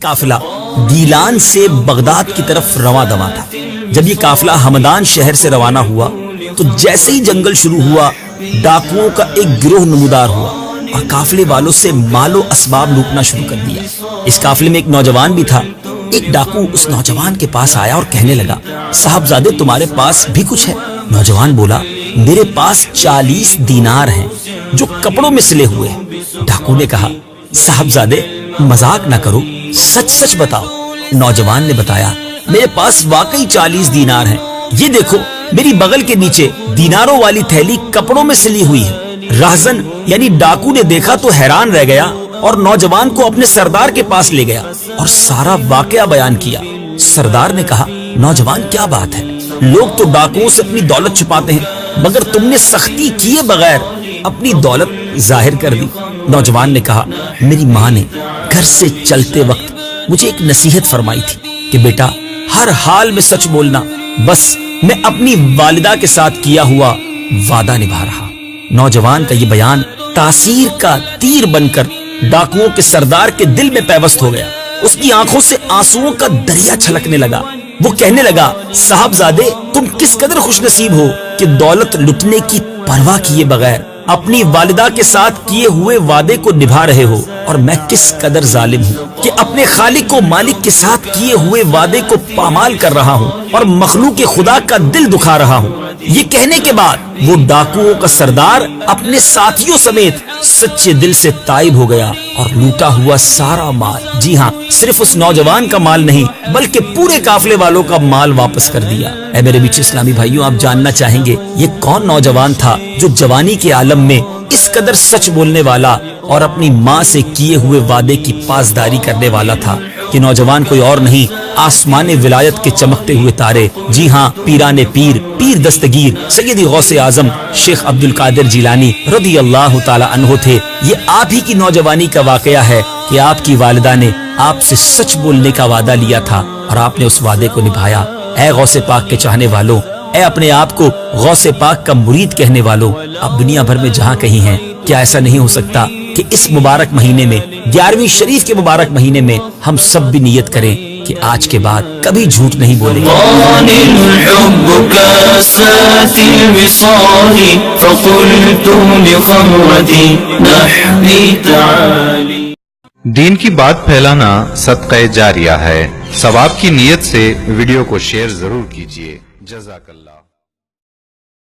قافلہ گیلان سے بغداد کی طرف رواں دواں تھا۔ جب یہ قافلہ ہمدان شہر سے روانہ ہوا تو جیسے ہی جنگل شروع ہوا، ڈاکوؤں کا ایک گروہ نمودار ہوا اور قافلے والوں سے مال و اسباب لوٹنا شروع کر دیا۔ اس قافلے میں ایک نوجوان بھی تھا۔ ایک ڈاکو اس نوجوان کے پاس آیا اور کہنے لگا، صاحبزادے تمہارے پاس بھی کچھ ہے؟ نوجوان بولا، میرے پاس 40 دینار ہیں جو کپڑوں میں سلے ہوئے ہیں۔ ڈاکو نے کہا، صاحبزادے مذاق نہ کرو، سچ سچ بتاؤ۔ نوجوان نے بتایا، میرے پاس واقعی 40 دینار ہیں، یہ دیکھو میری بغل کے نیچے دیناروں والی تھیلی کپڑوں میں سلی ہوئی ہے۔ راہزن یعنی ڈاکو نے دیکھا تو حیران رہ گیا اور نوجوان کو اپنے سردار کے پاس لے گیا اور سارا واقعہ بیان کیا۔ سردار نے کہا، نوجوان کیا بات ہے، لوگ تو ڈاکوؤں سے اپنی دولت چھپاتے ہیں مگر تم نے سختی کیے بغیر اپنی دولت ظاہر کر دی۔ نوجوان نے کہا، میری ماں نے گھر سے چلتے وقت مجھے ایک نصیحت فرمائی تھی کہ بیٹا ہر حال میں سچ بولنا، بس میں اپنی والدہ کے ساتھ کیا ہوا وعدہ نبھا رہا۔ نوجوان کا یہ بیان تاثیر کا تیر بن کر ڈاکوؤں کے سردار کے دل میں پیوست ہو گیا۔ اس کی آنکھوں سے آنسوؤں کا دریا چھلکنے لگا۔ وہ کہنے لگا، صاحبزادے تم کس قدر خوش نصیب ہو کہ دولت لٹنے کی پرواہ کیے بغیر اپنی والدہ کے ساتھ کیے ہوئے وعدے کو نبھا رہے ہو، اور میں کس قدر ظالم ہوں کہ اپنے خالق و مالک کے ساتھ کیے ہوئے وعدے کو پامال کر رہا ہوں اور مخلوق خدا کا دل دکھا رہا ہوں۔ یہ کہنے کے بعد وہ ڈاکوؤں کا سردار اپنے ساتھیوں سمیت سچے دل سے تائب ہو گیا اور لوٹا ہوا سارا مال، جی ہاں صرف اس نوجوان کا مال نہیں بلکہ پورے قافلے والوں کا مال واپس کر دیا۔ اے میرے میٹھے اسلامی بھائیوں، آپ جاننا چاہیں گے یہ کون نوجوان تھا جو جوانی کے عالم میں اس قدر سچ بولنے والا اور اپنی ماں سے کیے ہوئے وعدے کی پاسداری کرنے والا تھا؟ کہ نوجوان کوئی اور نہیں، آسمان ولایت کے چمکتے ہوئے تارے، جی ہاں پیران پیر، پیر دستگیر سیدی غوث اعظم شیخ عبد القادر جیلانی رضی اللہ تعالی عنہ تھے۔ یہ آپ ہی کی نوجوانی کا واقعہ ہے کہ آپ کی والدہ نے آپ سے سچ بولنے کا وعدہ لیا تھا اور آپ نے اس وعدے کو نبھایا۔ اے غوث پاک کے چاہنے والوں، اے اپنے آپ کو غوث پاک کا مرید کہنے والوں، آپ دنیا بھر میں جہاں کہیں ہیں، کیا ایسا نہیں ہو سکتا کہ اس مبارک مہینے میں 11ویں شریف کے مبارک مہینے میں ہم سب بھی نیت کریں کہ آج کے بعد کبھی جھوٹ نہیں بولیں گے۔ دین کی بات پھیلانا صدقہ جاریہ ہے۔ ثواب کی نیت سے ویڈیو کو شیئر ضرور کیجیے۔ جزاک اللہ۔